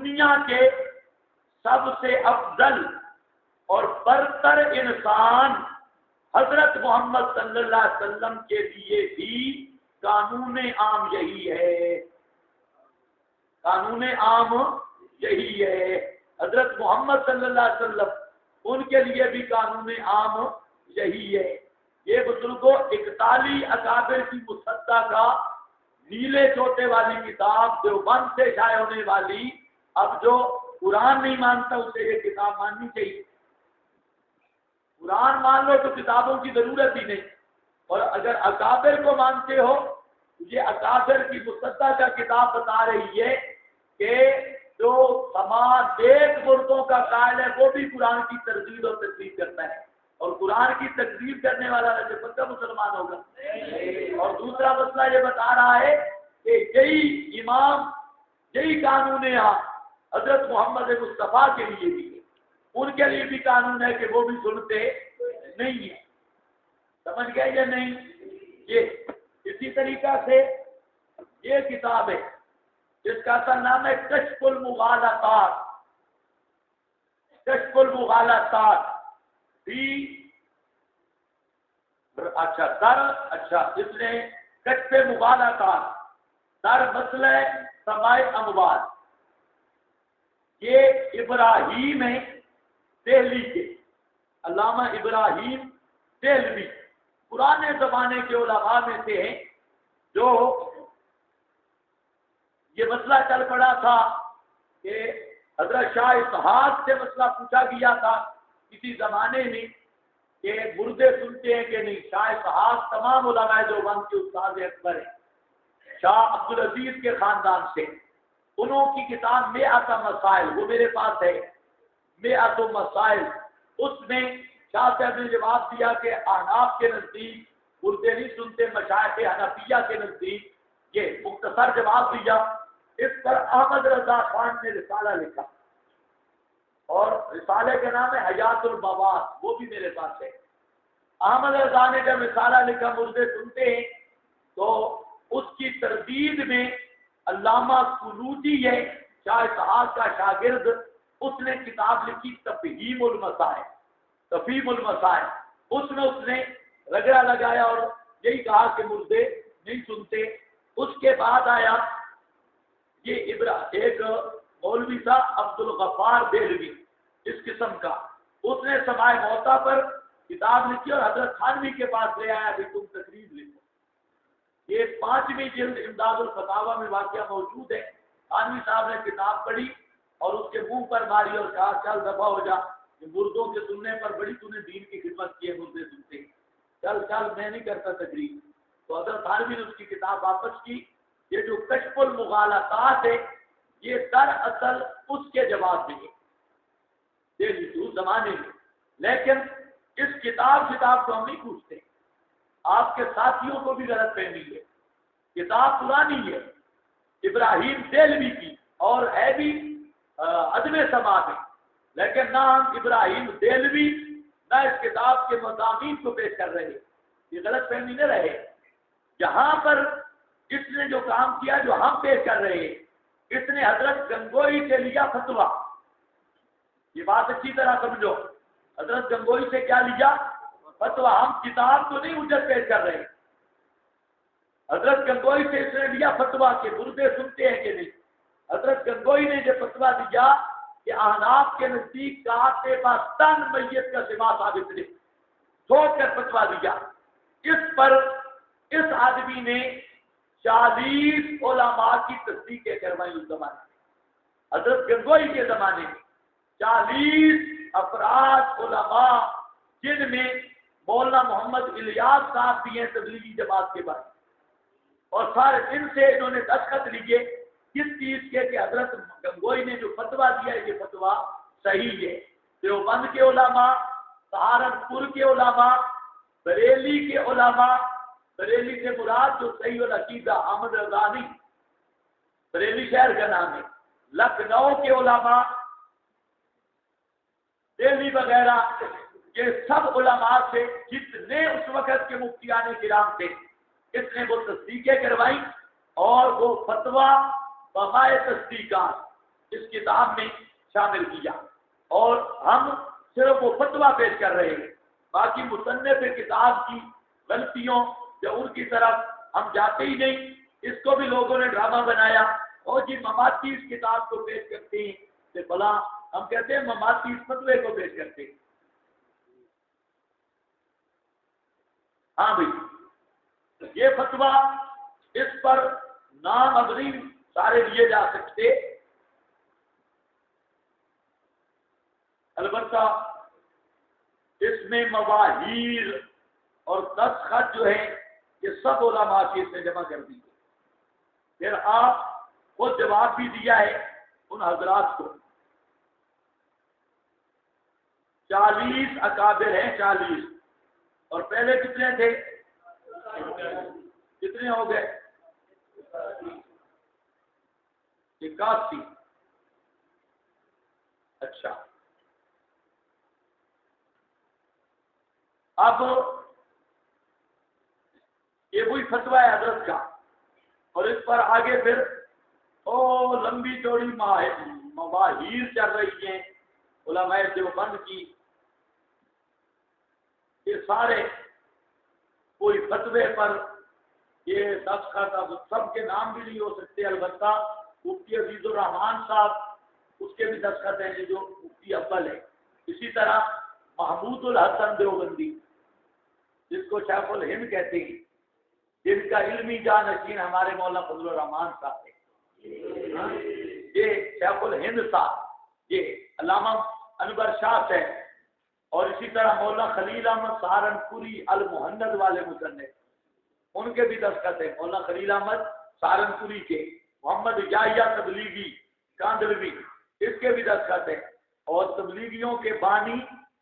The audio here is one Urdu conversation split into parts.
دنیا کے سب سے افضل اور برتر انسان حضرت محمد صلی اللہ علیہ وسلم کے لیے بھی قانون عام یہی ہے. قانون عام یہی ہے. حضرت محمد صلی اللہ علیہ وسلم ان کے لیے بھی قانون عام یہی ہے. یہ بزرگوں 41 اکابر کی مصدع کا نیلے چوٹے والی کتاب دیوبند سے شائع ہونے والی، اب جو قرآن نہیں مانتا اسے یہ کتاب ماننی چاہیے. قرآن مان لو تو کتابوں کی ضرورت ہی نہیں. اور اگر اکابر کو مانتے ہو، یہ اکابر کی مصدع کا کتاب بتا رہی ہے کہ جو سماج ایک مردوں کا قائل ہے وہ بھی قرآن کی تردید اور تکذیب کرتا ہے، اور قرآن کی تکذیب کرنے والا ویسے پکا مسلمان ہوگا. اور دوسرا مسئلہ یہ بتا رہا ہے کہ یہی امام، یہی قانون ہے حضرت محمد مصطفیٰ کے لیے بھی ہے. ان کے لیے بھی قانون ہے کہ وہ بھی سنتے نہیں ہیں. سمجھ گئے یا نہیں؟ یہ اسی طریقہ سے یہ کتاب ہے جس کا اصل نام ہے کشف المغالطات. کشف المغالطات بھی اس نے کشف مغالطات در مسئلہ سماع اموال، یہ ابراہیم ہے دہلی کے، علامہ ابراہیم دہلوی پرانے زمانے کے علماء میں سے ہیں جو یہ مسئلہ چل پڑا تھا کہ حضرت شاہ اسحاق سے مسئلہ پوچھا گیا تھا کسی زمانے میں کہ مردے سنتے ہیں کہ نہیں. شاہ اسحاق تمام علماء دیوبند کے استاد اکبر ہیں، شاہ عبدالعزیز کے خاندان سے. انہوں کی کتاب مئات مسائل وہ میرے پاس ہے، مئات مسائل. اس میں شاہ صاحب نے جواب دیا کہ احناف کے نزدیک مردے نہیں سنتے، مشائخ حنفیہ کے نزدیک. یہ مختصر جواب دیا. اس پر احمد رضا خان نے رسالہ لکھا اور رسالے کا نام ہے حیات المواد، وہ بھی میرے پاس ہے. احمد رضا نے جب رسالہ لکھا مردے سنتے ہیں تو اس کی تردید میں علامہ سلوطی ہے شاہ اسحاق کا شاگرد، اس نے کتاب لکھی تفہیم المسائل. تفہیم المسائل اس میں اس نے رگڑا لگایا اور یہی کہا کہ مردے نہیں سنتے. اس کے بعد آیا یہ ایک مولوی تھا عبد الغفار دہلوی اس قسم کا، اس نے سماع موتا پر کتاب لکھی اور حضرت تھانوی کے پاس لے آیا کہ تم تقریر لکھو. یہ 5ویں جلد امداد الفتاوی میں واقعہ موجود ہے. تھانوی صاحب نے کتاب پڑھی اور اس کے منہ پر ماری اور کہا چل دفع ہو جا، کہ مردوں کے سننے پر بڑی تو نے دین کی خدمت کی ہے، مردے سنتے، چل میں نہیں کرتا تقریر. تو حضرت تھانوی نے اس کی کتاب واپس کی. یہ جو کشف المغالطات ہے یہ دراصل اس کے جواب میں ہے اس زمانے میں. لیکن اس کتاب کو ہم نہیں پوچھتے. آپ کے ساتھیوں کو بھی غلط فہمی ہے. کتاب پرانی ہے ابراہیم دہلوی کی اور ہے بھی عدم سماع میں، لیکن نہ ہم ابراہیم دہلوی نہ اس کتاب کے مضامین کو پیش کر رہے. یہ غلط فہمی نہ رہے. جہاں پر اس نے جو کام کیا جو ہم پیش کر رہے ہیں، اس نے حضرت گنگوئی سے لیا فتویٰ. یہ بات اچھی طرح سمجھو، حضرت گنگوئی سے کیا لیا؟ فتویٰ. ہم کتاب تو نہیں حجت پیش کر رہے. حضرت گنگوئی سے اس نے لیا فتویٰ کہ مردے سنتے ہیں کہ نہیں. حضرت گنگوئی نے جو فتویٰ دیا کہ احناف کے نزدیک کہتے باستان میت کا سوا ثابت نہیں، سوچ کر فتویٰ دیا. اس پر اس آدمی نے 40 علماء کی تصدیقیں کروائی. اس زمانے میں حضرت گنگوئی کے زمانے میں 40 افراد علماء، جن میں مولانا محمد الیاس صاحب بھی ہیں تبلیغی جماعت کے بعد، اور سارے ان سے انہوں نے دستخط لیے کس چیز کے کہ حضرت گنگوئی نے جو فتویٰ دیا ہے یہ فتویٰ صحیح ہے. دیوبند کے علماء، سہارنپور کے علماء، بریلی کے علماء، بریلی سے مراد جو صحیح العقیدہ احمد رضانی بریلی شہر کا نام ہے، لکھنؤ کے علماء، دہلی وغیرہ، یہ سب علماء سے جتنے اس وقت کے مفتیان کرام تھے اس نے وہ تصدیقیں کروائی اور وہ فتویٰ بغیر تصدیقات اس کتاب میں شامل کیا، اور ہم صرف وہ فتویٰ پیش کر رہے ہیں، باقی مصنف کتاب کی غلطیوں یا ان کی طرف ہم جاتے ہی نہیں۔ اس کو بھی لوگوں نے ڈرامہ بنایا، اور جی مماتی اس کتاب کو پیش کرتے ہیں کہ بلا، ہم کہتے ہیں مماتی اس فتوے کو پیش کرتے ہیں۔ ہاں بھائی، یہ فتویٰ، اس پر نام ابری سارے لیے جا سکتے، البتہ اس میں مواہیر اور دستخط جو ہے یہ سب علماء کی اس نے جمع کر دی۔ پھر آپ خود جواب بھی دیا ہے ان حضرات کو۔ 40 اکابر ہیں، 40، اور پہلے کتنے تھے؟ کتنے ہو گئے؟ 81۔ اچھا، اب یہ وہی فتویٰ ہے حضرت کا، اور اس پر آگے پھر لمبی چوڑی مواہیر چل رہی ہیں علماء دیوبند کی۔ یہ سارے کوئی فتوے پر یہ دستخط، اب سب کے نام بھی نہیں ہو سکتے، البتہ مفتی عزیز الرحمان صاحب اس کے بھی دستخط ہیں، یہ جو مفتی اول ہے۔ اسی طرح محمود الحسن دیوبندی، جس کو شیخ الہند کہتے ہیں، جن کا علمی جانشین ہمارے مولانا فضل الرحمان صاحب ہے، یہ شیخ الہند صاحب، یہ علامہ انور شاہ ہے، اور اسی طرح مولانا خلیل احمد سہارنپوری المحند والے مصنف، ان کے بھی دستخط ہیں، مولانا خلیل احمد سہارنپوری کے، محمد یحییٰ تبلیغی کاندلوی، اس کے بھی دستخط ہیں، اور تبلیغیوں کے بانی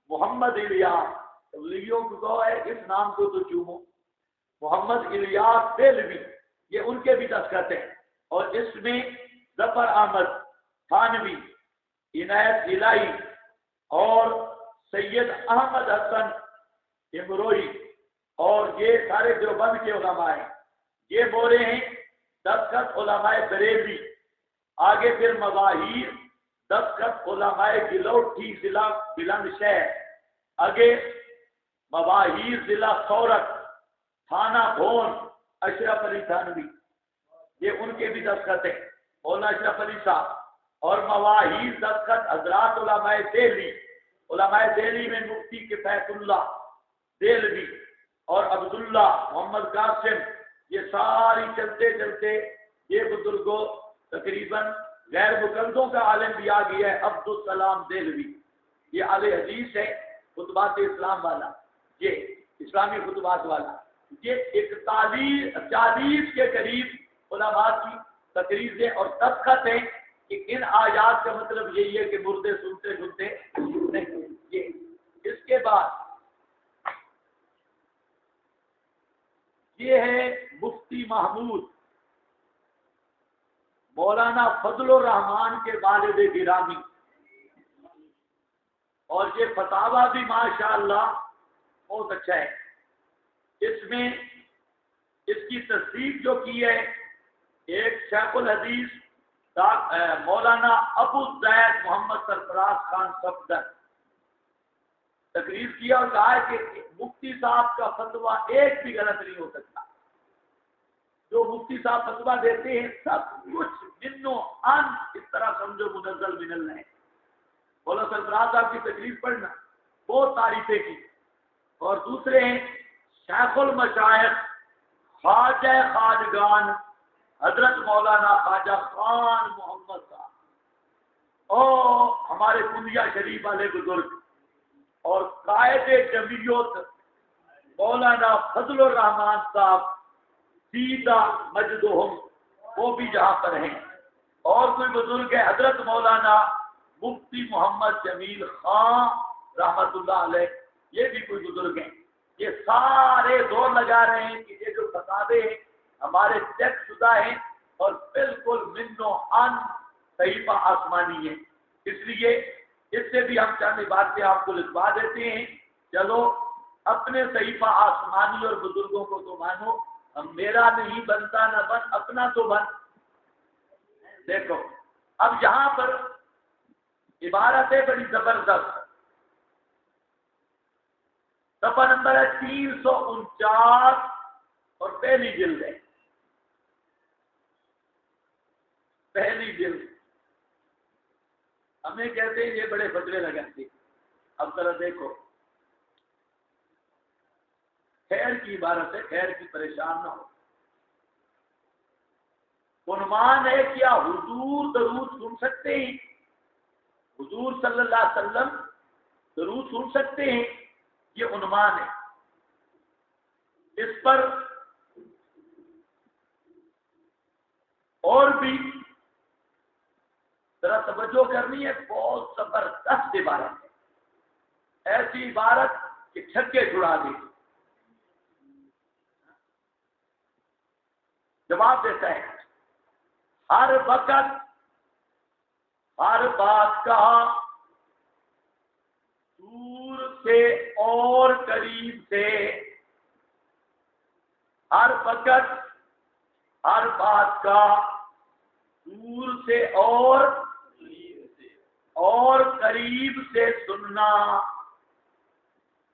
محمد الیاس، تبلیغیوں کو ہے اس نام کو تو چومو، محمد الیاس دہلوی، یہ ان کے بھی دستخط ہیں، اور اس میں ظفر احمد تھانوی، عنایت الہی اور سید احمد حسن امروئی، اور یہ سارے دیوبند کے علماء ہیں۔ یہ بولے ہیں دستخط علماء بریلوی، آگے پھر مواہیر دستخط علماء گلوٹھی ضلع بلند شہر، آگے مواہیر ضلع سورت تھانہ بھون اشرف علی تھانوی، یہ ان کے بھی دستخط ہیں، مولانا اشرف علی صاحب، اور مواہیر دستخط حضرات علماء دہلی، علماء دہلی میں مفتی کفایت اللہ دہلوی اور عبداللہ محمد قاسم، یہ ساری چلتے چلتے یہ بزرگوں تقریباً غیر مقلدوں کا عالم بھی آ گیا ہے، عبدالسلام دہلوی، یہ اہل حدیث ہے، خطبات اسلام والا، یہ اسلامی خطبات والا، یہ 41 کے قریب علماء کی تقریریں اور دستخط ہیں کہ ان آیات کا مطلب یہی ہے کہ مردے سنتے سنتے نہیں۔ یہ اس کے بعد یہ ہے مفتی محمود مولانا فضل الرحمان کے والد گرامی، اور یہ فتاوی بھی ماشاءاللہ بہت اچھا ہے۔ اس میں اس کی تصدیق جو کی ہے ایک شیخ الحدیث مولانا ابو زید محمد سرفراز خان صفدر تقریر کیا، اور کہا ہے کہ مفتی صاحب کا فتویٰ ایک بھی غلط نہیں ہو سکتا، جو مفتی صاحب فتویٰ دیتے ہیں سب کچھ منو ان اس طرح سمجھو منزل من اللہ ہے۔ مولانا سرفراز صاحب کی تقریر پڑھنا بہت تعریفیں کی، اور دوسرے ہیں شیخ المشائخ خواجہ خواجگان حضرت مولانا خواجہ خان محمد صاحب، اور ہمارے کنڈیا شریف والے بزرگ، اور قائد جمعیت مولانا فضل الرحمان صاحب سیدہ مجدہم، وہ بھی جہاں پر ہیں، اور کوئی بزرگ ہے حضرت مولانا مفتی محمد جمیل خان رحمت اللہ علیہ، یہ بھی کوئی بزرگ ہیں۔ یہ سارے زور لگا رہے ہیں کہ یہ جو فتاوے ہیں ہمارے چیک شدہ ہیں اور بالکل منو ان صحیفہ آسمانی ہے، اس لیے اس سے بھی ہم چند باتیں آپ کو لکھوا دیتے ہیں۔ چلو اپنے صحیفہ آسمانی اور بزرگوں کو تو مانو، ہم میرا نہیں بنتا نہ بن، اپنا تو بن۔ دیکھو اب یہاں پر عبارت ہے بڑی زبردست، صفحہ نمبر ہے 349 اور پہلی جلد ہے، پہلی جلد۔ ہمیں کہتے ہیں یہ بڑے فتوے لگاتے، اب ذرا دیکھو، خیر کی عبارت ہے، خیر کی، پریشان نہ ہو۔ عنوان ہے کیا حضور درود سن سکتے ہیں؟ حضور صلی اللہ علیہ وسلم درود سن سکتے ہیں، یہ عنوان ہے۔ اس پر اور بھی ذرا توجہ کرنی ہے، بہت زبردست عبارت ہے، ایسی عبارت کہ چھکے چھڑا دی۔ جواب دیتا ہے، ہر وقت ہر بات کا دور سے اور قریب سے، ہر وقت ہر بات کا دور سے اور قریب سے سننا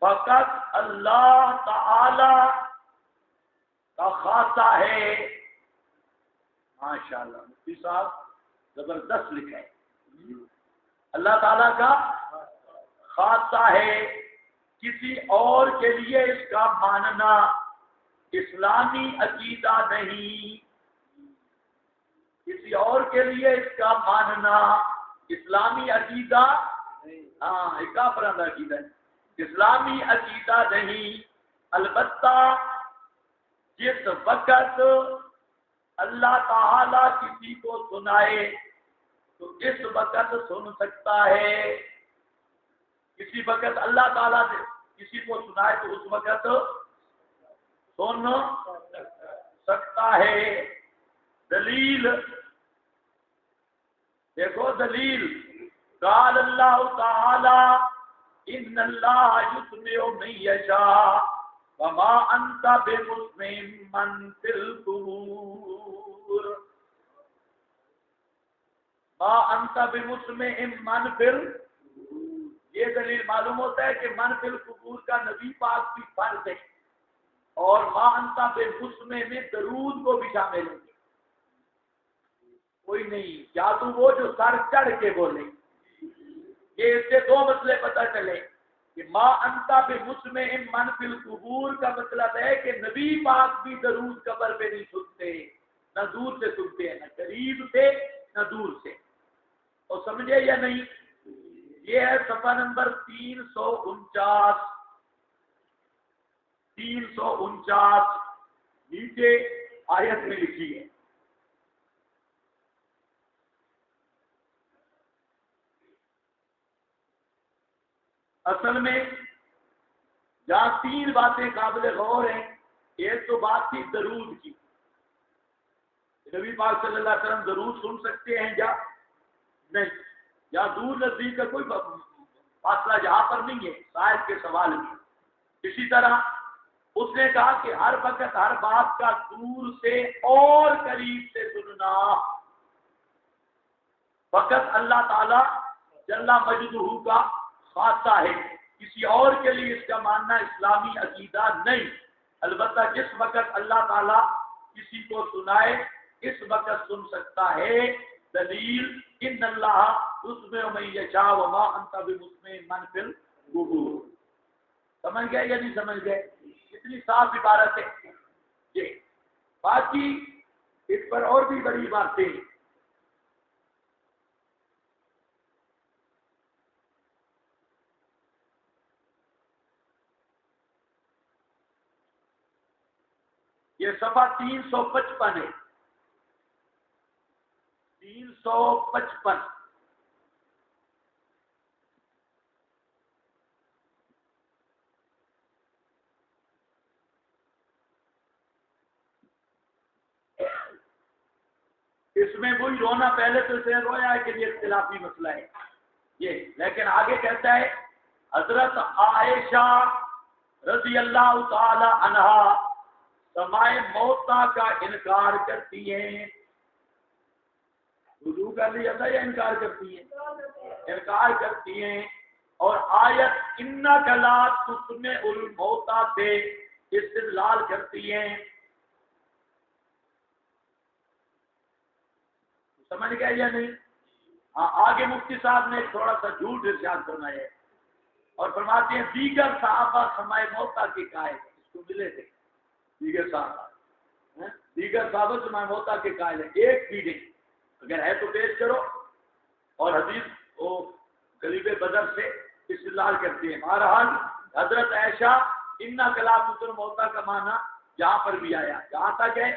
فقط اللہ تعالی کا خاصہ ہے۔ ماشاءاللہ مفتی صاحب زبردست لکھا ہے، اللہ تعالیٰ کا خاصہ ہے، کسی اور کے لیے اس کا ماننا اسلامی عقیدہ نہیں، کسی اور کے لیے اس کا ماننا اسلامی عقیدہ، ہاں ایک کافرانہ عقیدہ ہے، اسلامی عقیدہ نہیں۔ البتہ جس وقت اللہ تعالی کسی کو سنائے تو اس وقت سن سکتا ہے، کسی وقت اللہ تعالیٰ سے کسی کو سنائے تو اس وقت سن سکتا ہے۔ دلیل دیکھو، دلیل قال اللہ تعالی ان اللہ یسمع من یشاء وما انت بمسمع من فی القبور، ما انت بمسمع من فی القبور، یہ دلیل معلوم ہوتا ہے کہ من فی القبور کا نبی پاک بھی فرض ہے، اور ما انت بمسمع میں درود کو بھی شامل ہے۔ کوئی نہیں، کیا تو وہ جو سر چڑھ کے بولے، یہ اس سے دو مسئلے پتہ چلے کہ ما انت بمسمع من فی القبور کا مطلب ہے کہ نبی پاک بھی درود قبر پہ نہیں سنتے، نہ دور سے سنتے ہیں، نہ قریب سے نہ دور سے، اور سمجھے یا نہیں؟ یہ ہے صفحہ نمبر 349، 349 نیچے آیت میں لکھی ہے۔ اصل میں جہاں تین باتیں قابل غور ہیں، ایک تو بات تھی درود کی، نبی پاک صلی اللہ علیہ وسلم درود سن سکتے ہیں یا نہیں، یا دور نزدیک کا کوئی فاصلہ یہاں پر نہیں ہے، شاید کے سوال میں۔ اسی طرح اس نے کہا کہ ہر وقت ہر بات کا دور سے اور قریب سے سننا فقط اللہ تعالی جل مجدہ کا خاصہ ہے، کسی اور کے لیے اس کا ماننا اسلامی عقیدہ نہیں۔ البتہ جس وقت اللہ تعالیٰ کسی کو سنائے اس وقت سن سکتا ہے۔ دلیل ان اللہ یسمع من یشاء وما انت بمسمع من فی القبور۔ سمجھ گئے یا نہیں سمجھ گئے؟ اتنی صاف عبارت ہے یہ۔ باقی اس پر اور بھی بڑی باتیں ہیں۔ یہ صفحہ 355 ہے، 355۔ اس میں وہی رونا، پہلے تو اسے رویا ہے کہ یہ اختلافی مسئلہ ہے یہ، لیکن آگے کہتا ہے حضرت عائشہ رضی اللہ تعالی عنہا سماع موتا کا انکار کرتی ہیں، وضو کر لیا تھا یا انکار کرتی ہیں؟ انکار کرتی ہیں. اور آیت انک لا تسمع الموتیٰ سے استدلال کرتی ہیں. سمجھ گئے یا نہیں؟ ہاں آگے مفتی صاحب نے تھوڑا سا جھوٹ ارشاد فرمایا ہے اور فرماتے ہیں دیگر صحابہ سماع موتیٰ کے قائل. اس کو ملے تھے دیگر صحابہ سماع موتیٰ کے قائل ہیں. ایک بھی نہیں. اگر ہے تو پیش کرو. اور حدیث وہ قریب بدر سے استدلال کرتے ہیں. بہرحال حضرت عائشہ انک لا تسمع الموتیٰ کا معنی جہاں پر بھی آیا. جہاں تک ہے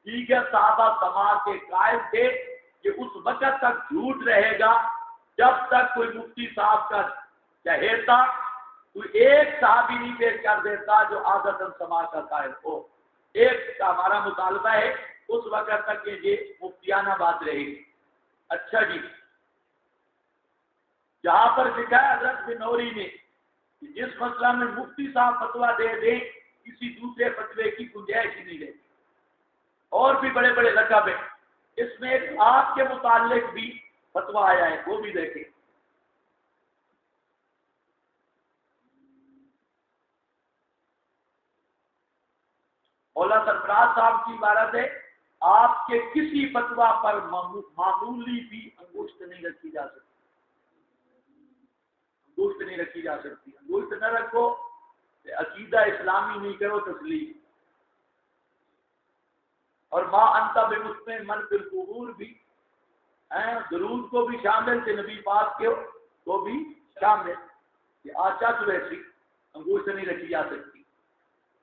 دیگر صحابہ سماع کے قائل تھے کہ اس وقت تک جھوٹ رہے گا جب تک کوئی مفتی صاحب کا چہیتا کوئی ایک صحابی نہیں پیش کر دیتا جو عادتاً سماع کا قائل ہو. ایک کا ہمارا مطالبہ ہے اس وقت تک یہ مفتیانہ بات رہے گی. اچھا جی جہاں پر لکھا ہے حضرت بنوری نے کہ جس مسئلہ میں مفتی صاحب فتویٰ دے دیں کسی دوسرے فتوے کی گنجائش ہی نہیں رہتی. اور بھی بڑے بڑے لقب ہیں. اس میں ایک آپ کے متعلق بھی فتویٰ آیا ہے وہ بھی دیکھیں. مولا سرفراز صاحب کی عبارت ہے آپ کے کسی فتویٰ پر معمولی بھی انگشت نہیں رکھی جا سکتی. انگشت نہیں رکھی جا سکتی. انگشت نہ رکھو عقیدہ اسلامی نہیں کرو تسلیم. اور ما انت بمسمع من فی القبور بھی درود کو بھی شامل تھے نبی پاک کے کو بھی شامل. یہ آچا تو ایسی انگشت نہیں رکھی جا سکتی.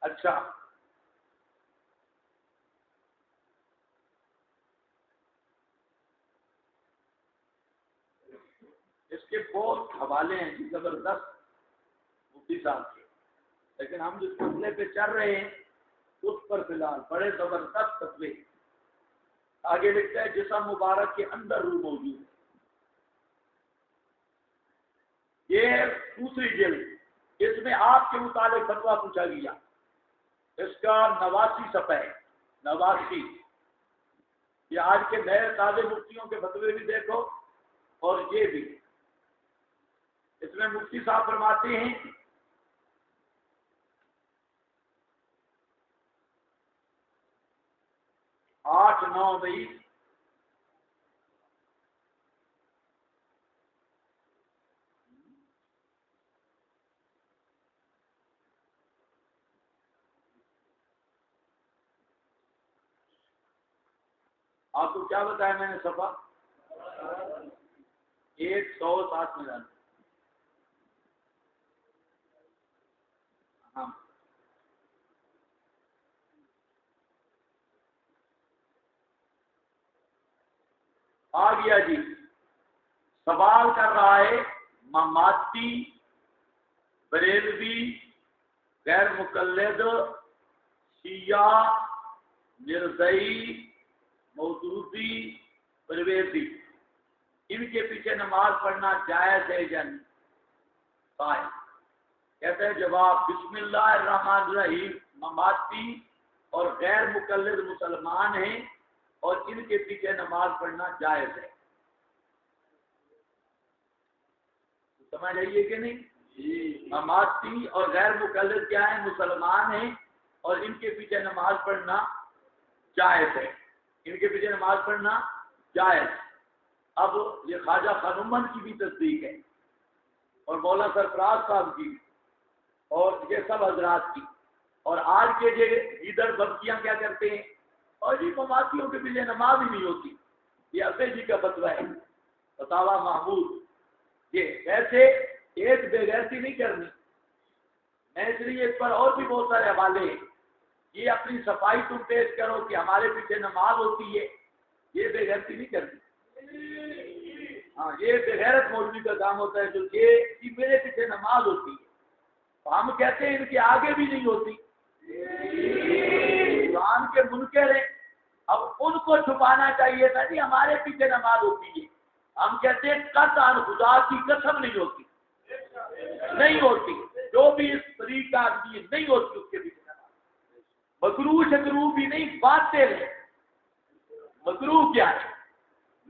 اچھا اس کے بہت حوالے ہیں جی زبردست مفتی صاحب کے. لیکن ہم جس مسئلے پہ چل رہے ہیں اس پر فی الحال بڑے زبردست فتوے. آگے لکھتا ہے جسم مبارک کے اندر روح موجود ہے. یہ دوسری جلد. اس میں آپ کے متعلق فتویٰ پوچھا گیا. اس کا 89 صفحہ ہے. 89. یہ آج کے نئے تازے مفتیوں کے فتوے بھی دیکھو اور یہ بھی. اس میں مفتی صاحب فرماتے ہیں آٹھ نو بھائی آپ کو کیا بتایا میں نے صفحہ 107 میں جانا. ہاں آ گیا جی. سوال کر رہا ہے مماتی بریلوی غیر مقلد شیعہ مرزئی مودودی پرویزی ان کے پیچھے نماز پڑھنا جائز ہے یا نہیں؟ کہتے ہیں جواب بسم اللہ الرحمن الرحیم. مماتی اور غیر مقلد مسلمان ہیں اور ان کے پیچھے نماز پڑھنا جائز ہے. سمجھ آئیے کہ نہیں؟ مماتی اور غیر مقلد کیا ہیں؟ مسلمان ہیں اور ان کے پیچھے نماز پڑھنا جائز ہے. ان کے پیچھے نماز پڑھنا جائز. اب یہ خواجہ خانومن کی بھی تصدیق ہے اور مولانا سرفراز صاحب کی اور یہ سب حضرات کی. اور آج کے یہ ادھر ببکیاں کیا کرتے ہیں اور جی مماتیوں کے پیچھے نماز ہی نہیں ہوتی. یہ عفے جی کا فتویٰ ہے فتاویٰ محمود. یہ ایسے ایک بے غیرتی نہیں کرنی. میں اس لیے اس پر اور بھی بہت سارے حوالے ہیں. یہ اپنی صفائی تم پیش کرو کہ ہمارے پیچھے نماز ہوتی ہے. یہ بے غیرتی نہیں کرنی. ہاں یہ بغیرت مولوی کا کام ہوتا ہے جو کہ میرے پیچھے نماز ہوتی ہے. ہم کہتے ہیں ان کے آگے بھی نہیں ہوتی. قرآن کے منکر ہیں. اب ان کو چھپانا چاہیے تھا جی ہمارے پیچھے نماز ہوتی ہے. ہم کہتے ہیں قطعاً خدا کی قسم نہیں ہوتی. نہیں ہوتی. جو بھی اس طریق کا آدمی نہیں ہوتی اس کے پیچھے نماز. مکروہ شکروہ بھی نہیں. باطل ہے. مکروہ کیا ہے؟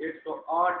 108,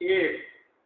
1,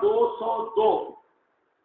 202,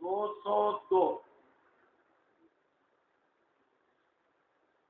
202।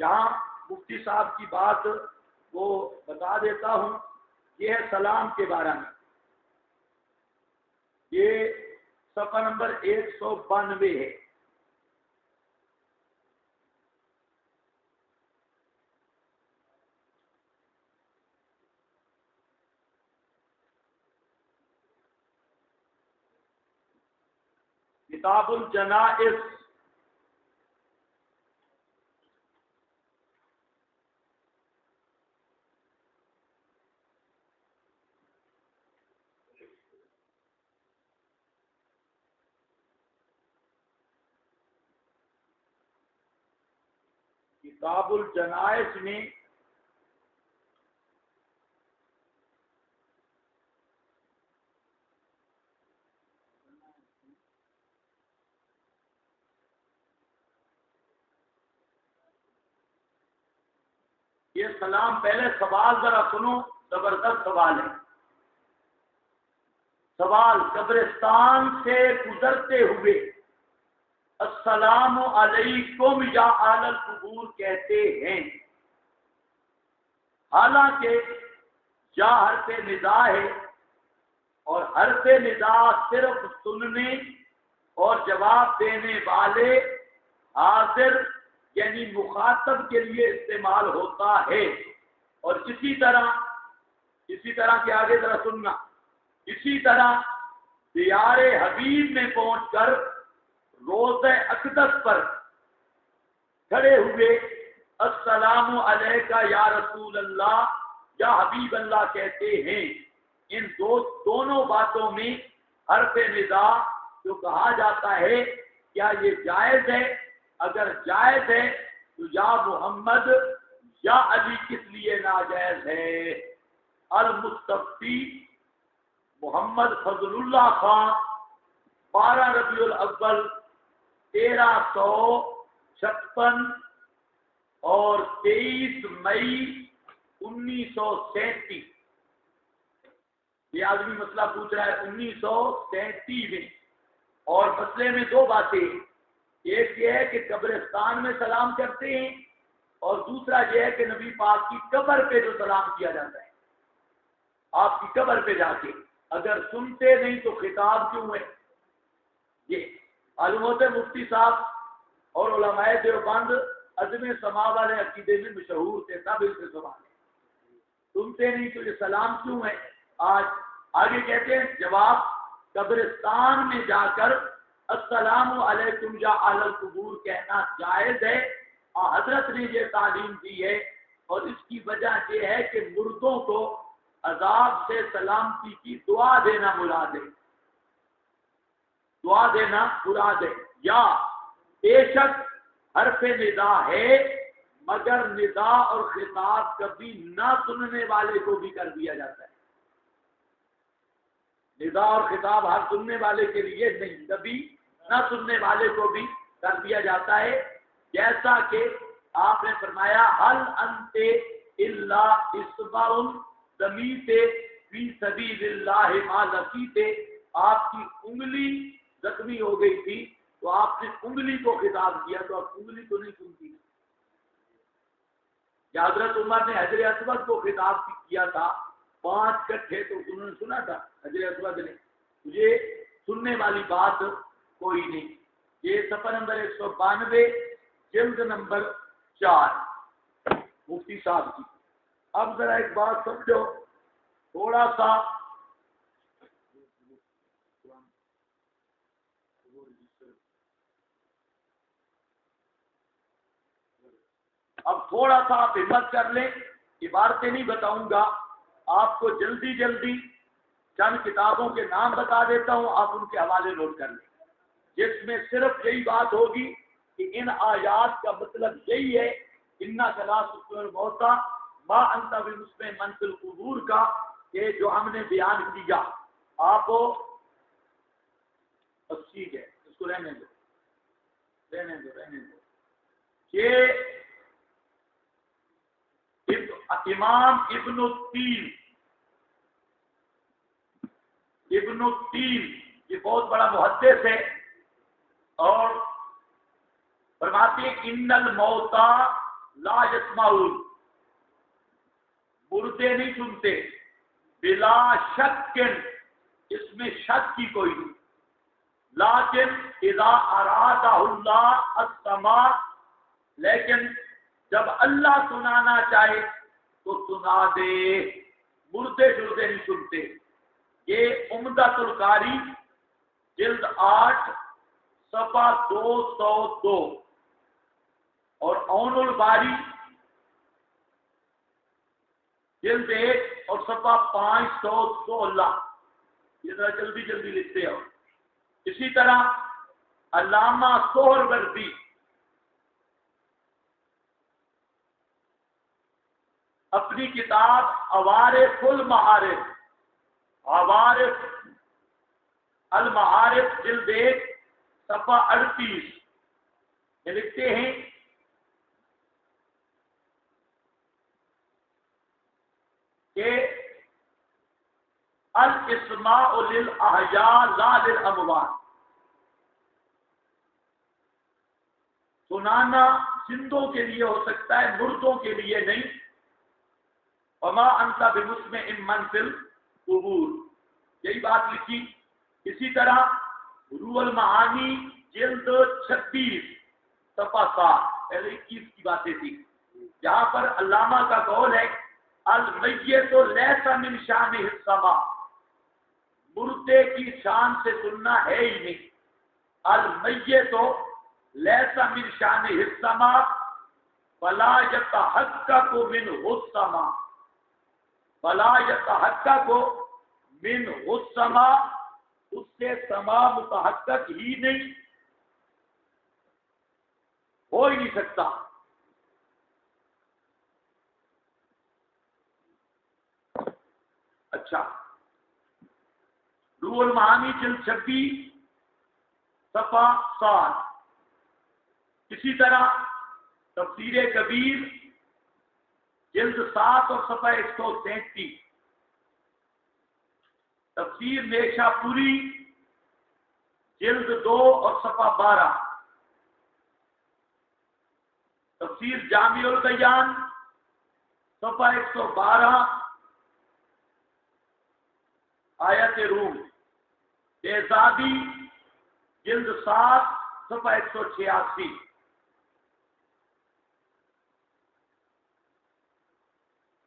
جہاں مفتی صاحب کی بات وہ بتا دیتا ہوں، یہ ہے سلام کے بارے میں، یہ صفحہ نمبر 192 ہے۔ کتاب الجنائز، کتاب الجنائز میں یہ سلام، پہلے سوال ذرا سنو، زبردست سوال ہے۔ سوال، قبرستان سے گزرتے ہوئے السلام علیکم یا اہل القبور کہتے ہیں، حالانکہ یا حرف ندا ہے، اور حرف ندا صرف سننے اور جواب دینے والے حاضر یعنی مخاطب کے لیے استعمال ہوتا ہے۔ اور اسی طرح کے آگے ذرا سننا، اسی طرح دیار حبیب میں پہنچ کر روضہ اقدس پر کھڑے ہوئے السلام علیکہ یا رسول اللہ یا حبیب اللہ کہتے ہیں۔ ان دونوں باتوں میں حرف ندا جو کہا جاتا ہے، کیا یہ جائز ہے؟ اگر جائز ہے تو یا محمد یا علی کس لیے ناجائز ہے؟ المستفتی محمد فضل اللہ خان، 12 ربیع الاول 1356 اور 23 مئی 1937۔ یہ آدمی مسئلہ پوچھ رہا ہے 1937 میں، اور مسئلے میں دو باتیں، ایک یہ ہے کہ قبرستان میں سلام کرتے ہیں، اور دوسرا یہ ہے کہ نبی پاک کی قبر پہ جو سلام کیا جاتا ہے، آپ کی قبر پہ جا کے اگر سنتے نہیں تو خطاب کیوں ہے؟ یہ معلوم ہوتا ہے مفتی صاحب اور علماء دیوبند عدم سماع والے عقیدے میں مشہور تھے، تب ان سے سوال ہے، سنتے نہیں تو یہ سلام کیوں ہے؟ آج آگے کہتے ہیں جواب، قبرستان میں جا کر السلام علیکم یا اہل القبور کہنا جائز ہے، اور حضرت نے یہ تعلیم دی ہے، اور اس کی وجہ یہ ہے کہ مردوں کو عذاب سے سلامتی کی دعا دینا مراد ہے، دعا دینا مراد ہے۔ یا بے شک حرف ندا ہے، مگر ندا اور خطاب کبھی نہ سننے والے کو بھی کر دیا جاتا ہے، ندا اور خطاب ہر سننے والے کے لیے نہیں، کبھی نہ سننے والے کو بھی کر دیا جاتا ہے، جیسا کہ آپ نے فرمایا حل انت الا اصبع ضمیت فی سبیل اللہ ما لقیت، آپ کی انگلی زخمی ہو گئی تھی تو آپ نے انگلی کو خطاب کیا، تو آپ انگلی تو نہیں سنتی۔ یا حضرت عمر نے حجر اسود کو خطاب کیا تھا، 5 کٹھے، تو انہوں نے سنا تھا حجر اسود نے، یہ سننے والی بات کوئی نہیں۔ یہ صفحہ نمبر 192 جلد نمبر 4 مفتی صاحب کی۔ اب ذرا ایک بات سمجھو، تھوڑا سا آپ ہمت کر لیں، عبارتیں نہیں بتاؤں گا، آپ کو جلدی چند کتابوں کے نام بتا دیتا ہوں، آپ ان کے حوالے نوٹ کر لیں، جس میں صرف یہی بات ہوگی کہ ان آیات کا مطلب یہی ہے، انا لا تسمع الموتى ما انت بمسمع من فی القبور کا، کہ جو ہم نے بیان کیا آپ کو بس ٹھیک ہے، اس کو رہنے دو۔ یہ امام ابن التین یہ بہت بڑا محدث ہے، اور فرماتے ہیں ان الموتى لا یسمعون، مردے نہیں سنتے، بلا شک، اس میں شک کی کوئی نہیں، لیکن اذا ارادہ اللہ السماع، لیکن جب اللہ سنانا چاہے تو سنا دے، مردے جردے نہیں سنتے۔ یہ عمدۃ القاری جلد 8 صفحہ 202 اور عون الباری جلد 1 اور صفحہ 516، یہ ذرا جلدی جلدی لکھتے ہو۔ اسی طرح علامہ سہروردی اپنی کتاب عوارف المعارف، عوارف المعارف جلد 1 صفحہ 38 میں لکھتے ہیں کہ الاسماء للاحیاء لا للاموات، سنانا زندوں کے لیے ہو سکتا ہے، مردوں کے لیے نہیں۔ وما انت بمسمع من فی القبور، یہی بات لکھی۔ اسی طرح روح المعانی جلد 26 صفحہ 7، پہلے 21 کی باتیں تھی، جہاں پر علامہ کا قول ہے المیت لیس من شانہ السماع، مردے کی شان سے سننا ہے ہی نہیں۔ المیت لیس من شانہ السماع فلا یتحقق منہ السماع، فلا یتحقق منہ السماع، اس سے سماع متحقق ہی نہیں، ہو ہی نہیں سکتا۔ اچھا، روح المعانی جلد 26 صفحہ 7، اسی طرح تفسیر کبیر جلد 7 اور صفحہ 133، تفسیر نیشا پوری جلد 2 اور صفحہ 12، تفسیر جامع البیان صفحہ 112 آیت روم، بہزادی جلد 7 صفحہ 186،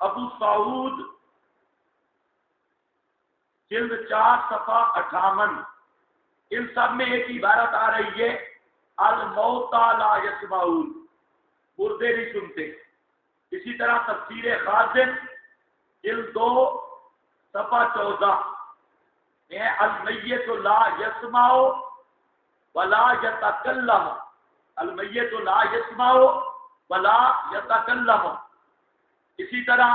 ابو سعود جلد 4 صفحہ 58، ان سب میں ایک عبارت آ رہی ہے الموتى لا يسمعون، مردے نہیں سنتے۔ اسی طرح تفسیر خازن جلد 2 صفحہ 14 میں المیت لا یسمع ولا یتکلم، المیت لا یسمع ولا یتکلم۔ اسی طرح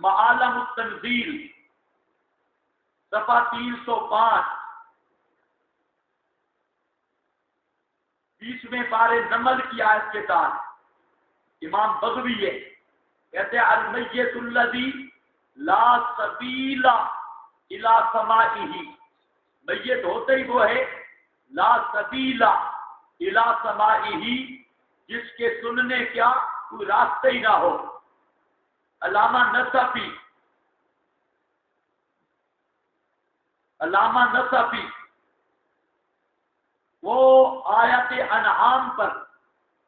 معالم التنزیل صفحہ 305 20ویں پارے نمل کی آیت کے ساتھ امام بغوی ہے، کہتے ہیں المیت الذی لا سبیل الی سماعہ، میت ہوتے ہی وہ ہے لا سبیل الی سماعہ، جس کے سننے کیا کوئی راستہ ہی نہ ہو۔ علامہ نصفی وہ آیت انعام پر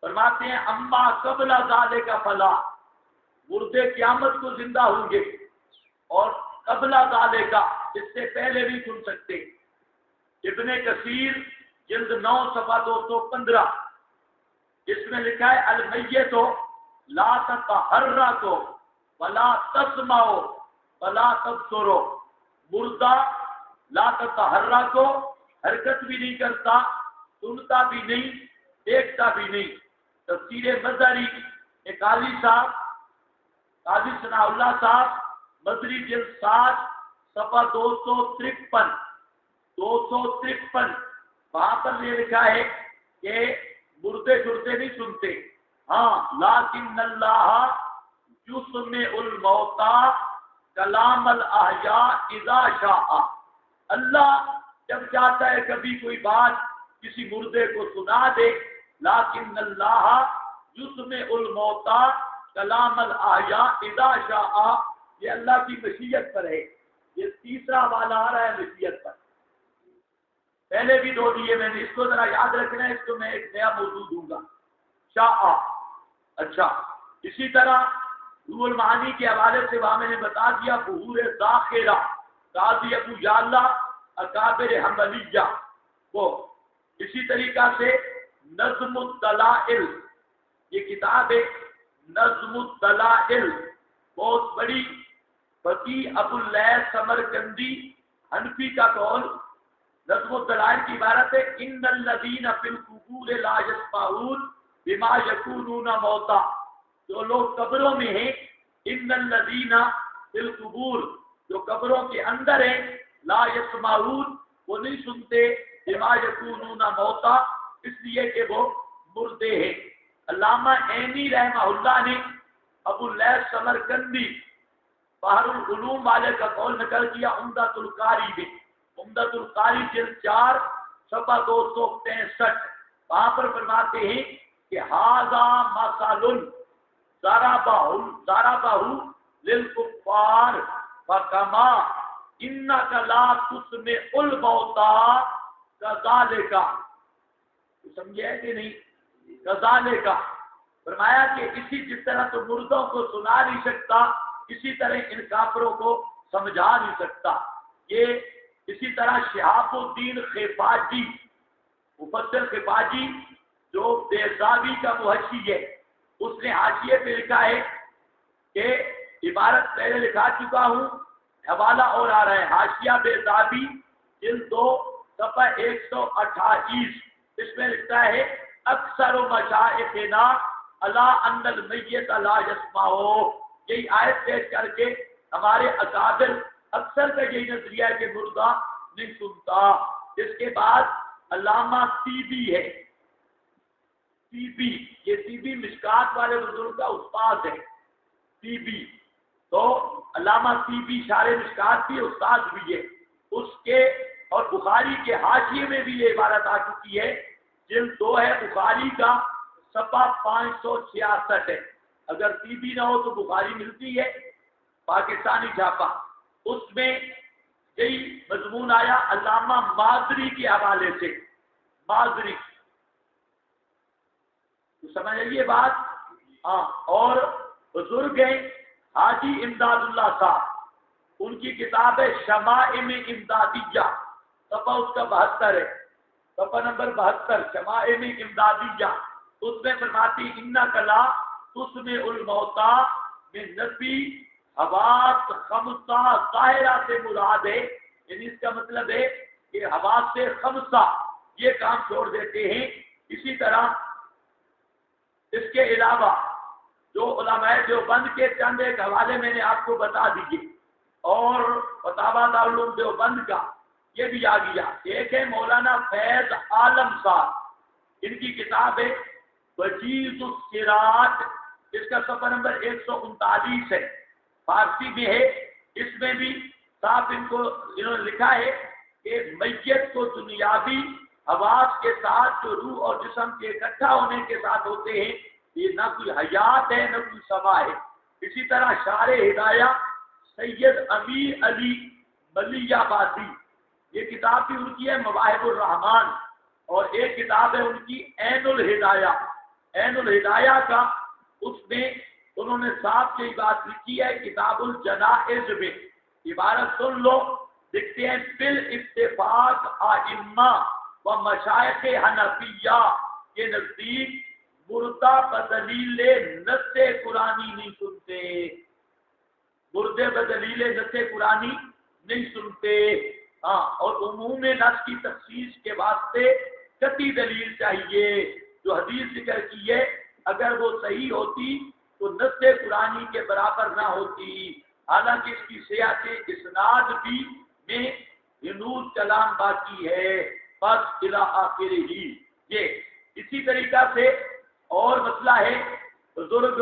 فرماتے ہیں اما قبل ذالک فلا، مردے قیامت کو زندہ ہوں گے، اور قبل ذالک اس سے پہلے نہیں سن سکتے۔ ابن کثیر جلد 9 صفحہ 215، اس میں لکھا ہے المیت لا تتحرک ولا تسمع ولا تبصر، مردہ لا تتحرک، حرکت بھی نہیں کرتا، سنتا بھی نہیں، دیکھتا بھی نہیں۔ تفسیر مظہری قاضی صاحب، قاضی ثناء اللہ صاحب، مظہری جلد 7 صفحہ 253، وہاں پر یہ لکھا ہے کہ مردے جردے نہیں سنتے، ہاں لیکن اللہ یسمع الموتى کلام الاحیاء اذا شاء، اللہ جب چاہتا ہے کبھی کوئی بات کسی مردے کو سنا دے، لیکن اللہ یسمع الموتى کلام الاحیاء اذا شاء، یہ اللہ کی مشیت پر ہے. یہ تیسرا والا آ رہا ہے مشیت پر. پہلے بھی دو دیے میں نے، اس کو ذرا یاد رکھنا ہے، اس کو میں ایک نیا موضوع دوں گا. شاء. اچھا، اسی طرح روح المعانی کے حوالے سے وہاں میں نے بتا دیا ظہور ذاخرہ قاضی ابو یعلا اکابر حنبلیہ وہ. اسی طریقہ سے نظم الدلائل، یہ کتاب ہے نظم الدلائل، بہت بڑی فقیہ ابو اللیث سمرقندی حنفی کا قول. نظم الدلائل کی عبارت ہے ان الذین فی القبور لا یسمعون بما یکونون موتا. جو لوگ قبروں میں ہیں، ان الذین فی القبور، جو قبروں کے اندر ہیں، لا یسمعون، وہ نہیں سنتے، بما یکونون موتا، اس لیے کہ وہ مردے ہیں. علامہ عینی رحمہ اللہ نے ابو اللیث سمرقندی بحر العلوم والے کا قول نقل کیا عمدۃ القاری میں. عمدۃ القاری جلد 4 صفحہ 263، وہاں پر فرماتے ہیں کہ ھذا مثل ضربہ للکفار فکما انک لا تسمع الموتى کذالک. سمجھے ہے کہ نہیں؟ کذالک فرمایا کہ اسی جس طرح تو مردوں کو سنا نہیں سکتا، اسی طرح ان کافروں کو سمجھا نہیں سکتا. یہ اسی طرح شہاب الدین خفاجی، مفسر خفاجی جو بیضاوی کا محشی ہے، اس نے حاشیے پہ لکھا ہے کہ عبارت پہلے لکھا چکا ہوں، حوالہ اور آ رہا ہے حاشیہ بیضاوی جلد 2 صفحہ 128. اس میں لکھتا ہے اکثر مشائخنا الا ان المیت لا یسمع. یہی آیت پیش کر کے ہمارے اکابر اکثر کا یہی نظریہ ہے کہ مردہ نہیں سنتا. اس کے بعد علامہ طیبی ہے، طیبی، یہ طیبی مشکات والے بزرگ کا استاد ہے. طیبی تو علامہ طیبی شارح مشکات بھی استاد بھی ہے اس کے. اور بخاری کے حاشیے میں بھی یہ عبارت آ چکی ہے، جلد 2 ہے بخاری کا، صفحہ 566 ہے. اگر طیبی نہ ہو تو بخاری ملتی ہے پاکستانی چھاپا، اس میں یہی مضمون آیا علامہ مازری کے حوالے سے. مازری تو سمجھ آئیے بات. ہاں، اور بزرگ ہیں حاجی امداد اللہ صاحب، ان کی کتاب ہے شمائم امدادیہ، صفحہ اس کا 72 ہے، صفحہ نمبر 72 شمائم امدادیہ. اس میں فرماتی انک لا تسمع الموتى من نفی حواس خمسہ ظاہرہ سے مراد ہے، یعنی اس کا مطلب ہے کہ حواس سے خمسہ یہ کام چھوڑ دیتے ہیں. اسی طرح اس کے علاوہ جو علماء دیوبند کے چند ایک حوالے میں نے آپ کو بتا دیے، اور فتاوی دارالعلوم دیوبند کا یہ بھی آ گیا. ایک ہے مولانا فیض عالم صاحب، ان کی کتاب ہے وجیز الصراط، اس کا صفحہ نمبر 139 ہے، فارسی میں ہے. اس میں بھی صاحب انہوں نے لکھا ہے کہ میت کو دنیاوی حواس کے ساتھ جو روح اور جسم کے اکٹھا ہونے کے ساتھ ہوتے ہیں، یہ نہ کوئی حیات ہے نہ کوئی سما ہے. اسی طرح شارع ہدایہ سید امیر علی ملی آبادی، یہ کتاب بھی ان کی ہے مواہب الرحمان، اور ایک کتاب ہے ان کی عین الہدایہ. عین الہدایہ کا اس میں انہوں نے صاحب کی بات لکھی ہے کتاب الجنائز میں. عبارت سن لو، لکھتے ہیں بالاتفاق ائمہ و مشائخ حنفیہ کے نزدیک مردہ بدلیل نص قرآنی نہیں سنتے، مردے بدلیل نص قرآنی نہیں سنتے. ہاں، اور عموم نص کی تخصیص کے واسطے قطعی دلیل چاہیے. جو حدیث ذکر کی ہے اگر وہ صحیح ہوتی تو نص قرآنی کے برابر نہ ہوتی، حالانکہ اس کی صحت اسناد بھی میں ہنوز کلام باقی ہے. بس الی آخر ہی. یہ اسی طریقہ سے اور مسئلہ ہے بزرگ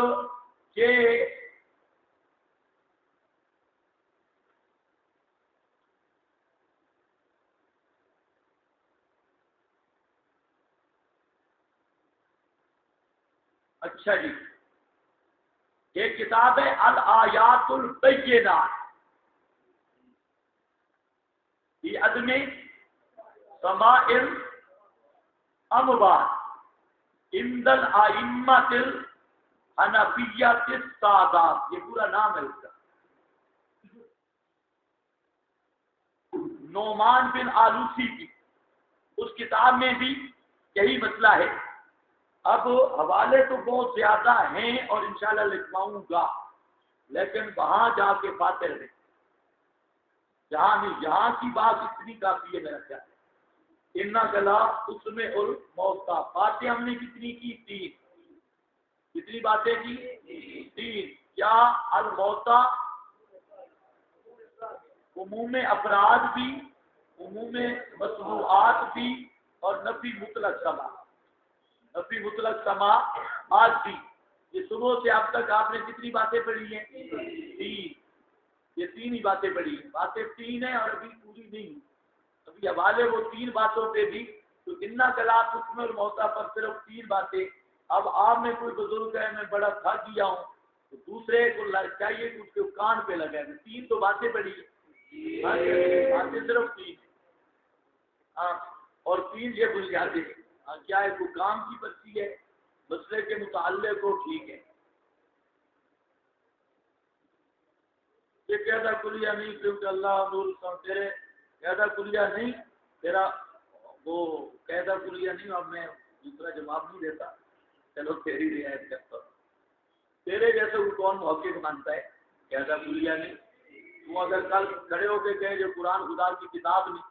کہ اچھا جی، ایک کتاب ہے الآیات البینات فی عدم سماع الاموات عند الائمۃ الحنفیۃ السادات، یہ پورا نام ہے اس کا، نعمان بن آلوسی کی۔ اس کتاب میں بھی یہی مسئلہ ہے۔ اب حوالے تو بہت زیادہ ہیں اور انشاءاللہ لکھواؤں گا، لیکن وہاں جا کے باتیں رہیں، جہاں نہیں، یہاں کی بات اتنی کافی ہے میرا خیال ہے۔ اِنَّا گلا اس میں الموتا، باتیں ہم نے کتنی کی؟ 3۔ کتنی باتیں کی؟ 3۔ کیا؟ الموتا عموم افراد بھی، عموم مصنوعات بھی، اور نفی مطلق سما، نفی مطلق سما آج بھی۔ یہ صبح سے اب تک آپ نے کتنی باتیں پڑھی ہیں؟ 3۔ یہ 3 ہی باتیں پڑھی ہیں، باتیں 3 ہیں اور ابھی پوری نہیں، ابھی حوالے وہ 3 باتوں پہ بھی، تو اِنَّا گلا اس میں الموتا پر صرف 3 باتیں۔ اب آپ میں کوئی بزرگ ہے، میں بڑا تھک گیا ہوں، تو دوسرے کو چاہیے کہ اس کے کان پہ لگائے، 3 تو باتیں پڑھی ہیں، باتیں صرف 3 ہاں، اور 3 یہ بنیادیں ہیں۔ کیا ہے؟ کوئی کام کی پرچی ہے، مسئلے کے متعلق ہو، ٹھیک ہے۔ یہ قاعدہ کلیہ نہیں، کیونکہ اللہ نور تیرے قاعدہ کلیہ نہیں، تیرا وہ قاعدہ کلیہ نہیں، اب میں دوسرا جواب نہیں دیتا، چلو تیری رعایت کرتا ہوں۔ تیرے جیسے وہ کون محقق مانتا ہے قاعدہ کلیہ نہیں؟ تو اگر کل کھڑے ہو کے کہے جو قرآن خدا کی کتاب نہیں،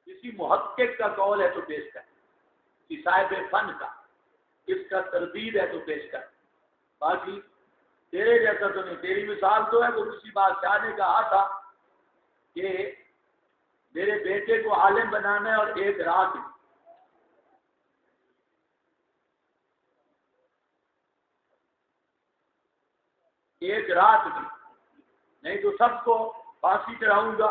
کسی محقق کا قول ہے تو پیش کر، کسی صاحب فن کا، اس کا تردید ہے تو پیش کر، باقی تیرے جیسا تو نہیں۔ تیری مثال تو ہے وہ کسی بادشاہ نے کہا تھا کہ میرے بیٹے کو عالم بنانا ہے، اور ایک رات میں نہیں تو سب کو پھانسی چڑھاؤں گا۔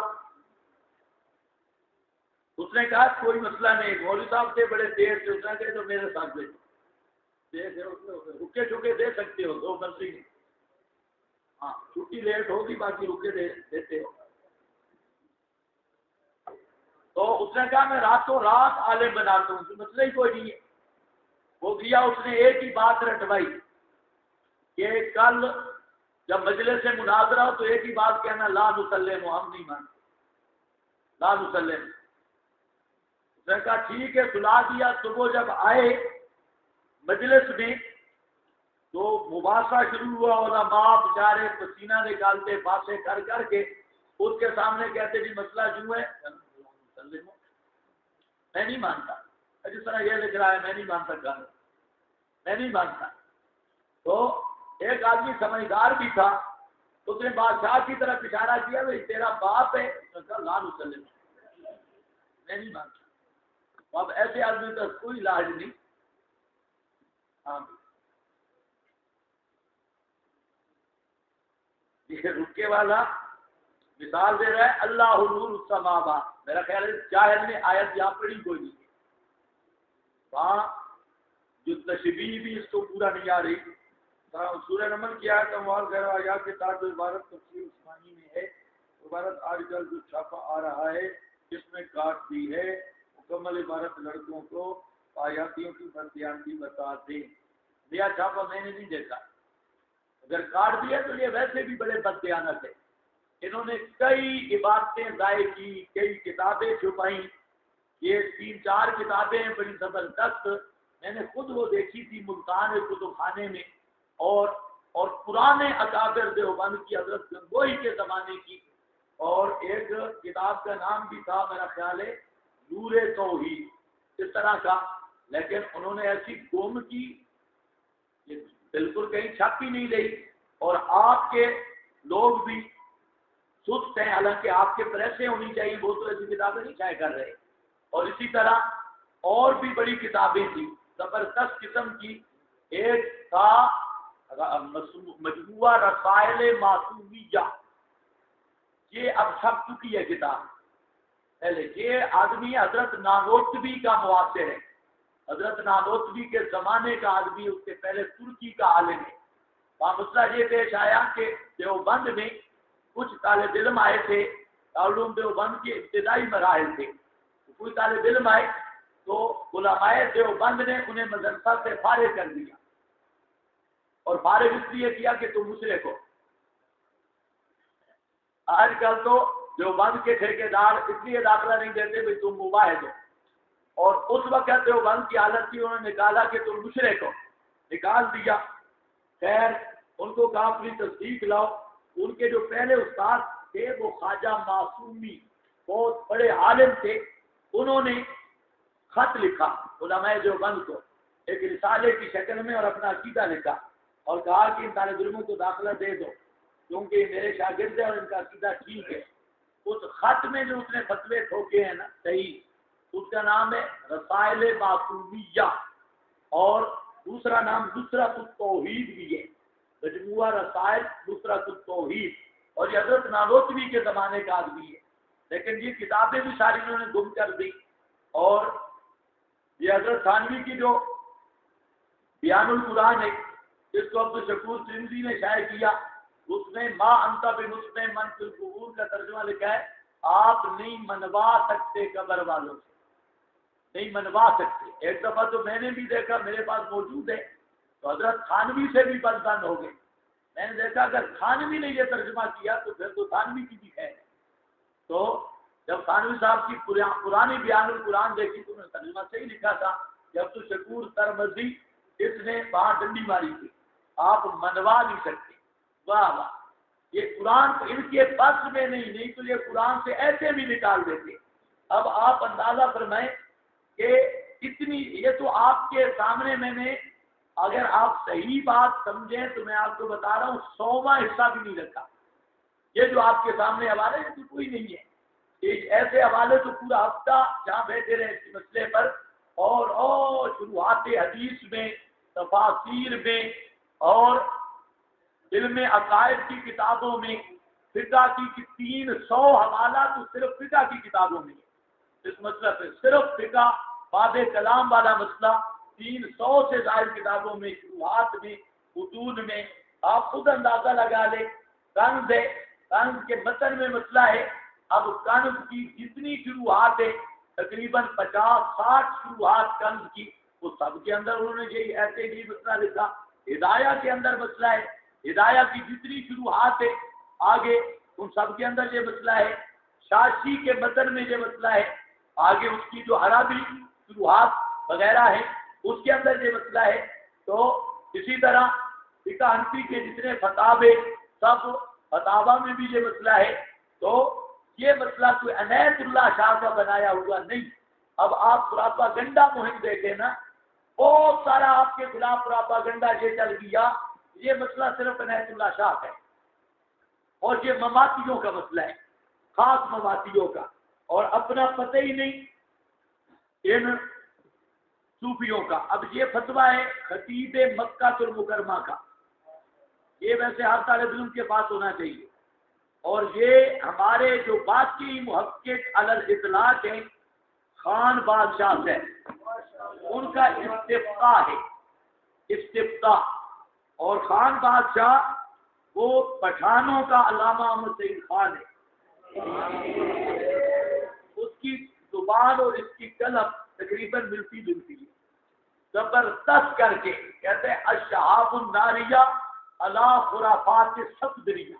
اس نے کہا کوئی مسئلہ نہیں، مولوی صاحب تھے بڑے دیر سے، اس نے کہا تو میرے ساتھ رکے چکے دے سکتے ہو، 2 مرضی نہیں، ہاں چھٹی لیٹ ہوگی، باقی رکے دیتے ہو۔ تو اس نے کہا میں راتوں رات عالم بناتا ہوں، مسئلہ ہی کوئی نہیں ہے۔ وہ دیا، اس نے ایک ہی بات رٹوائی کہ کل جب مجلس سے مناظرہ ہو تو ایک ہی بات کہنا، لا نسلم، ہم نہیں مانتے، لا نسلم۔ اس نے کہا ٹھیک ہے، سلا دیا۔ صبح جب آئے مجلس میں تو مباحثہ شروع ہوا، علماء بیچارے پسینہ نکالتے باتیں کر کر کے اس کے سامنے کہتے جی مسئلہ جو ہے میں نہیں مانتا، جس طرح یہ لکھ رہا ہے میں نہیں مانتا، میں نہیں مانتا۔ تو ایک آدمی سمجھدار بھی تھا، اس نے بادشاہ کی طرف اشارہ کیا، بھائی تیرا باپ ہے، لا نسلم، میں نہیں مانتا۔ اب ایسے آدمی کا کوئی علاج نہیں۔ ہاں یہ رکے والا مثال دے رہا ہے، اللہ نور السماوات، میرا خیال ہے جاہل نے آیت یہاں پڑھی کوئی نہیں، وہاں جو تشبیہ بھی اس کو پورا نہیں آ رہی۔ سورہ نمل کی آیت اموال غیر آیات کے ساتھ جو عبارت تفسیر عثمانی میں ہے، عبارت آج کل جو چھاپا آ رہا ہے اس میں کاٹ دی ہے، مکمل عبارت لڑکوں کو آیاتیوں کی بددیانتی بتا دیں۔ نیا چھاپا میں نے نہیں دیکھا، اگر کاٹ دیا تو یہ ویسے بھی بڑے بددیانت ہے۔ انہوں نے کئی عبارتیں ضائع کی، کئی کتابیں چھپائیں، یہ 3-4 کتابیں ہیں بڑی زبردست، میں نے خود وہ دیکھی تھی ملتان کتب خانے میں، اور پرانے اکابر دیوبند کی حضرت گنگوہی کے زمانے کی، اور ایک کتاب کا نام بھی تھا میرا خیال ہے نور توحید، اس طرح کا، لیکن انہوں نے ایسی گم کی یہ بالکل کہیں چھاپی نہیں رہی، اور آپ کے لوگ بھی سست ہیں، حالانکہ آپ کے پریسیں ہونی چاہیے، وہ تو ایسی کتابیں نہیں شائع کر رہے۔ اور اسی طرح اور بھی بڑی کتابیں تھیں زبردست قسم کی، ایک تھا مجموعہ رسائل معصومیہ، یہ اب چھپ چکی ہے کتاب، پہلے یہ آدمی حضرت نانوتبی کا معاصر ہے، حضرت نانوتوی کے زمانے کا آدمی، اس سے پہلے ترکی کا عالم ہے. وہاں مسئلہ یہ پیش آیا کہ دیوبند میں کچھ طالب علم آئے تھے، علوم دیوبند کے ابتدائی مراحل تھے. کوئی طالب علم آئے تو علماء دیوبند نے انہیں مدرسہ سے فارغ کر دیا، اور فارغ اس لیے کیا کہ تم مشرک ہو. آج کل تو دیوبند کے ٹھیکیدار اس لیے داخلہ نہیں دیتے بھائی تم مباحث ہو، اور اس وقت دیوبند کی حالت تھی، انہوں نے نکالا کہ تم مشرک ہو، نکال دیا. خیر ان کو کہا اپنی تصدیق لاؤ. ان کے جو پہلے استاد تھے وہ خواجہ معصومی، بہت بڑے عالم تھے. انہوں نے خط لکھا علماء دیوبند کو ایک رسالے کی شکل میں، اور اپنا عقیدہ لکھا اور کہا کہ ان طالب علموں کو داخلہ دے دو کیونکہ یہ میرے شاگرد ہیں اور ان کا عقیدہ ٹھیک ہے. اس خط میں جو اس نے فتوے ٹھوکے ہیں نا صحیح، اس کا نام ہے رسائل معصومیہ، اور دوسرا نام نصرت التوحید بھی ہے، مجموعہ رسائل نصرت التوحید. اور یہ حضرت نانوتوی کے زمانے کا آدمی ہے، لیکن یہ کتابیں بھی ساری انہوں نے گم کر دی. اور یہ حضرت تھانوی کی جو بیان القرآن ہے، جس کو عبدالشکور سندھی نے شائع کیا، اس میں ما انت بمسمع من فی القبور کا ترجمہ لکھا ہے آپ نہیں منوا سکتے قبر والوں سے، نہیں منوا سکتے. ایک دفعہ تو میں نے بھی دیکھا، میرے پاس موجود ہے، تو حضرت تھانوی سے بھی بند ہو گئے. میں نے دیکھا اگر تھانوی نے یہ ترجمہ کیا تو پھر تو تھانوی کی بھی ہے. تو جب تھانوی صاحب کی پرانی بیان القرآن دیکھی تو انہوں نے ترجمہ صحیح لکھا تھا کہ عبدالشکور ترمذی اس نے وہاں ڈنڈی ماری تھی، آپ منوا نہیں سکتے. واہ واہ، یہ قرآن ان کے بس میں نہیں تو یہ قرآن سے ایسے بھی نکال دیتے. اب آپ اندازہ فرمائیں کہ اتنی، یہ تو آپ کے سامنے میں نے، اگر آپ صحیح بات سمجھیں تو میں آپ کو بتا رہا ہوں 100واں حصہ بھی نہیں رکھا. یہ جو آپ کے سامنے حوالے ہیں تو کوئی نہیں ہے. ایک ایسے حوالے تو پورا ہفتہ جہاں بیٹھے رہے اس مسئلے پر، اور شروحات حدیث میں، تفاسیر میں، اور علم عقائد کی کتابوں میں، فقہ کی 300 حوالہ تو صرف فقہ کی کتابوں میں ہے. اس مسئلہ پہ صرف فقہ باب کلام والا مسئلہ 300 سے زائد کتابوں میں، شروحات میں، اصول میں. آپ خود اندازہ لگا لیں. کنز ہے، کنز کے متن میں مسئلہ ہے. اب کنز کی جتنی شروحات ہے تقریباً 50-60 شروحات کنز کی، وہ سب کے اندر انہوں نے یہی ایسے ہی مسئلہ لکھا. ہدایہ کے اندر مسئلہ ہے، ہدایہ کی جتنی شروحات ہے آگے ان سب کے اندر یہ مسئلہ ہے. شاشی کے متن میں یہ مسئلہ ہے، آگے اس کی جو عربی شروحات وغیرہ ہیں اس کے اندر یہ مسئلہ ہے. تو اسی طرح فقہ حنفی کے جتنے فتاوے، سب فتاوا میں بھی یہ مسئلہ ہے. تو یہ مسئلہ کوئی عنایت اللہ شاہ کا بنایا ہوا نہیں. اب آپ پراپاگنڈا مہم دیکھیں نا، بہت سارا آپ کے خلاف پراپاگنڈا یہ چل گیا، یہ مسئلہ صرف عنایت اللہ شاہ کا ہے، اور یہ مماتیوں کا مسئلہ ہے، خاص مماتیوں کا، اور اپنا پتہ ہی نہیں ان صوفیوں کا. اب یہ فتویٰ ہے خطیب مکہ المکرمہ کا، یہ ویسے ہر طالب علم کے پاس ہونا چاہیے. اور یہ ہمارے جو باقی محقق علی الاطلاق ہیں خان بادشاہ سے، ان کا استفتاء ہے، استفتاء. اور خان بادشاہ وہ پٹھانوں کا علامہ احمد سعید خان ہے. اس کی زبان اور اس کی قلم تقریباً ملتی جلتی ہے، زبردست کر کے کہتے ہیں الشہاب الناریہ علی خرافات صفدریہ.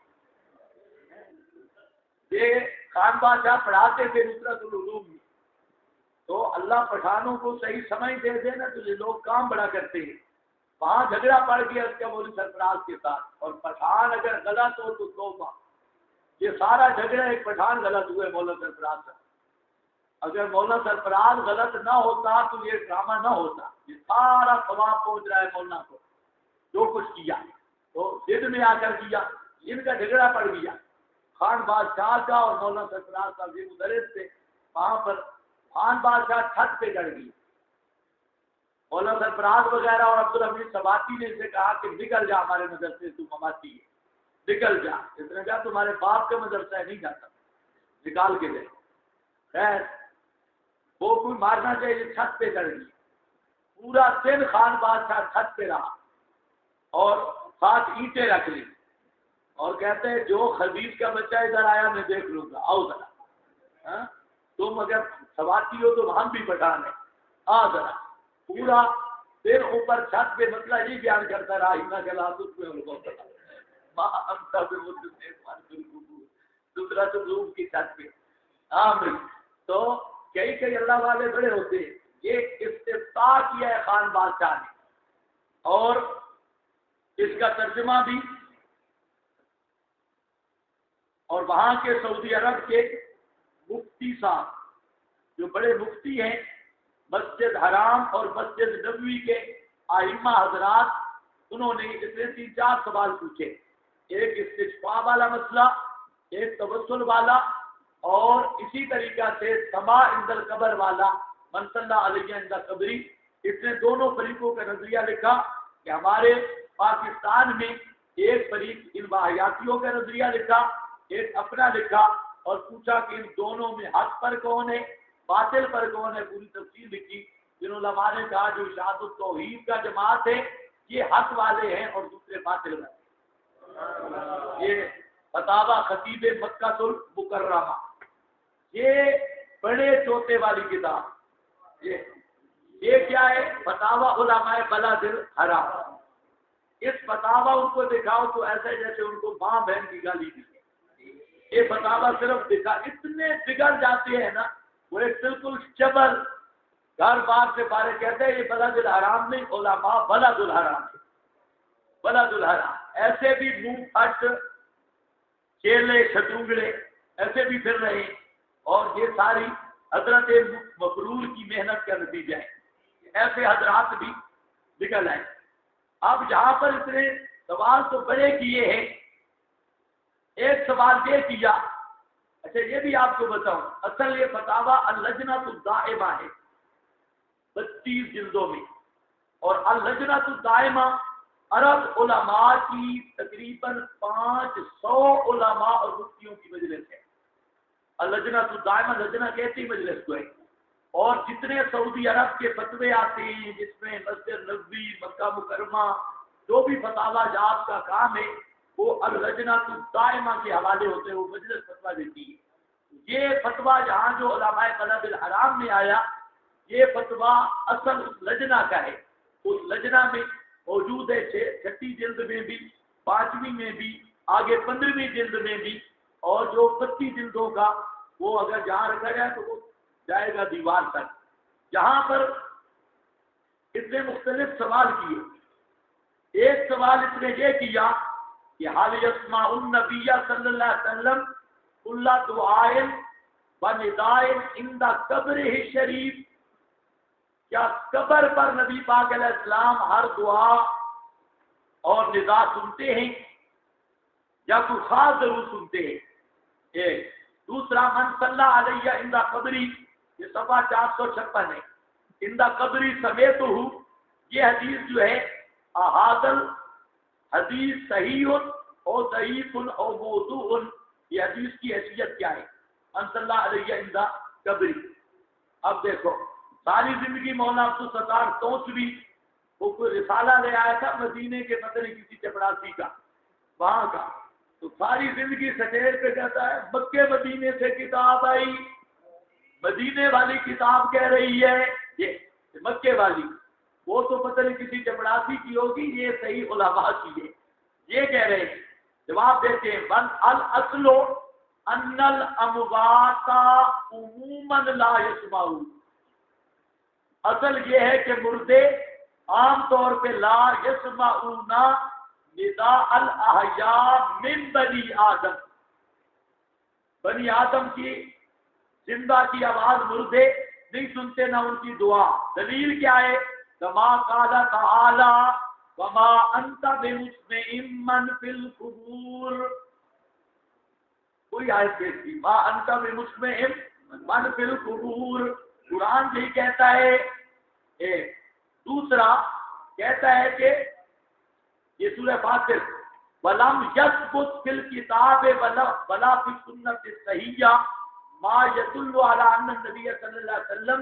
یہ خان بادشاہ پڑھاتے تھے نصرت العلوم میں. تو اللہ پٹھانوں کو صحیح سمجھ دے دے نا تو یہ لوگ کام بڑا کرتے ہیں. وہاں جھگڑا پڑ گیا اس کا مولوی سرفراز کے ساتھ، اور پٹھان اگر غلط ہو تو توبہ. یہ سارا جھگڑا ایک پٹھان غلط ہوئے مولانا سرفراز کا. اگر مولانا سرفراز غلط نہ ہوتا تو یہ ڈرامہ نہ ہوتا. یہ سارا ثواب پہنچ رہا ہے مولانا کو جو کچھ کیا. تو ضد میں آ کر کیا، ان کا جھگڑا پڑ گیا خان بادشاہ کا اور مولانا سرفراز کا. یہ مدرس تھے وہاں پر. خان بادشاہ چھت پہ چڑھ گئی. مولانا سرفراز وغیرہ اور عبدالحمید سباتی نے اسے کہا کہ نکل جا ہمارے مدرسے، تو مماتی ہے، نکل جا. اس نے کہا تمہارے باپ کا مدرسہ ہے، نہیں جاتا، نکال کے دے. خیر وہ کوئی مارنا چاہیے، چھت پہ چڑھ گئی. پورا دن خان بادشاہ چھت پہ رہا اور ساتھ اینٹیں رکھ لی اور کہتے ہیں جو خبیث کا بچہ ادھر آیا میں دیکھ لوں گا، آؤ ذرا، تم اگر سواتی ہو تو ہم بھی پٹھان ہیں، آ ذرا۔ پورا دن اوپر چھت پہ مسئلہ یہ بیان کرتا رہا ہینا کے لاتھ اس میں دوسرا تو روم کی چھت پہ آمین۔ تو کئی اللہ والے بڑے ہوتے ہیں، یہ استفتاء کیا ہے خان بادشاہ نے، اور اس کا ترجمہ بھی، اور وہاں کے سعودی عرب کے مفتی صاحب جو بڑے مفتی ہیں، مسجد حرام اور مسجد نبوی کے ائمہ حضرات، انہوں نے اس سے 3-4 سوال پوچھے، ایک استشفاء والا مسئلہ، ایک توسل والا، اور اسی طریقہ سے سماع عند القبر والا، من صلی علیہ عند قبری۔ اس نے دونوں فریقوں کا نظریہ لکھا کہ ہمارے پاکستان میں ایک فریق ان واحیاتیوں کا نظریہ لکھا، ایک اپنا لکھا، اور پوچھا کہ ان دونوں میں حق پر کون ہے، باطل پر کون ہے، پوری تفصیل لکھی۔ جن علماء نے کہا جو اشاعت التوحید کا جماعت ہے یہ حق والے ہیں اور دوسرے باطل والے۔ یہ فتاوی خطیب مکہ المکرمہ، یہ بڑے چوٹے والی کتاب، یہ کیا ہے؟ فتاوی علماء بلد الحرام۔ اس فتاوی ان کو دکھاؤ تو ایسے جیسے ان کو ماں بہن کی گالی دی ہے۔ یہ فتاوی صرف دکھا، اتنے بگڑ جاتے ہیں نا، وہ ایک بالکل چبل گھر بار سے بارے کہتے ہیں یہ بلد الحرام نہیں، علماء بلد الحرام ہے، بلد الحرام۔ ایسے بھی منہ پھٹ چیلے شتونگڑے ایسے بھی پھر رہے ہیں، اور یہ ساری حضرت مبرور کی محنت کا نتیجہ ہے، ایسے حضرات بھی نکل آئے۔ اب جہاں پر اتنے سوال تو بڑے کیے ہیں، ایک سوال یہ کیا، اچھا یہ بھی آپ کو بتاؤں، اصل یہ فتاوی اللجنہ الدائمہ ہے 32 جلدوں میں، اور اللجنہ الدائمہ عرب علماء کی تقریباً 500 علماء اور مفتیوں کی مجلس ہے۔ اللجنہ الدائمہ، لجنہ کہتی مجلس کو ہے، اور جتنے سعودی عرب کے فتوے آتے ہیں جس میں مسجد نبوی، مکہ مکرمہ، جو بھی فتاوی جات کا کام ہے وہ اللجنہ الدائمہ کے حوالے ہوتے ہیں، وہ مجلس فتویٰ دیتی ہے۔ یہ فتویٰ جہاں جو علماء بلد الحرام میں آیا، یہ فتویٰ اصل اس لجنہ کا ہے، اس لجنہ میں موجود ہے 6 جلد میں بھی، 5ویں میں بھی، آگے 15ویں جلد میں بھی، اور جو 32 جلدوں کا وہ اگر جہاں رکھا جائے تو وہ جائے گا دیوار تک۔ جہاں پر اتنے مختلف سوال کیے، ایک سوال اس نے یہ کیا کہ حال یسمع النبی صلی اللہ علیہ وسلم کل دعائیں و ندائیں عند قبرہ شریف، کیا قبر پر نبی پاک علیہ السلام ہر دعا اور ندا سنتے ہیں یا کوئی خاص ضرور سنتے ہیں؟ ایک دوسرا، من صلی علیہ عند قبری، یہ صفحہ 456 ہے، عند قبری سمیت ہوں، یہ حدیث جو ہے احادل حدیث صحیح اور ضعیف اور موضوع، یہ حدیث کی حیثیت کیا ہے؟ من صلی علیہ عند قبری۔ اب دیکھو ساری زندگی مولانا عبدالستار توسوی وہ کوئی رسالہ لے آیا تھا مدینے کے مدنی کسی چپڑاسی کا، وہاں کا، تو ساری زندگی سٹیج پہ کہتا ہے مکے مدینے سے کتاب آئی، مدینے والی کتاب کہہ رہی ہے، یہ مکے والی، وہ تو پتہ نہیں کسی چپڑاسی کی ہوگی، یہ صحیح علماء کی ہے، یہ کہہ رہے ہیں۔ جواب دیتے ہیں من الاصل ان الاموات عموما لا يسمعون، اصل یہ ہے کہ مردے عام طور پہ لا یسمعون نداء الاحیاء من بنی آدم، بنی آدم کی زندہ کی آواز مردے نہیں سنتے، نہ ان کی دعا۔ دلیل کیا ہے؟ کما قال تعالی وما انت بمسمع من فی القبور، کوئی آیت دیکھتی ما انت بمسمع من فی القبور، قرآن یہی کہتا ہے۔ ایک دوسرا کہتا ہے کہ یہ سورہ فاطر وَلَمْ يَثْبُتْ فِي الْكِتَابِ وَلَا فِي السُّنَّةِ الصَّحِيحَّةِ مَا يَدُلُّ عَلَىٰ أَنَّ النَّبِيَّ صلی اللہ علیہ وسلم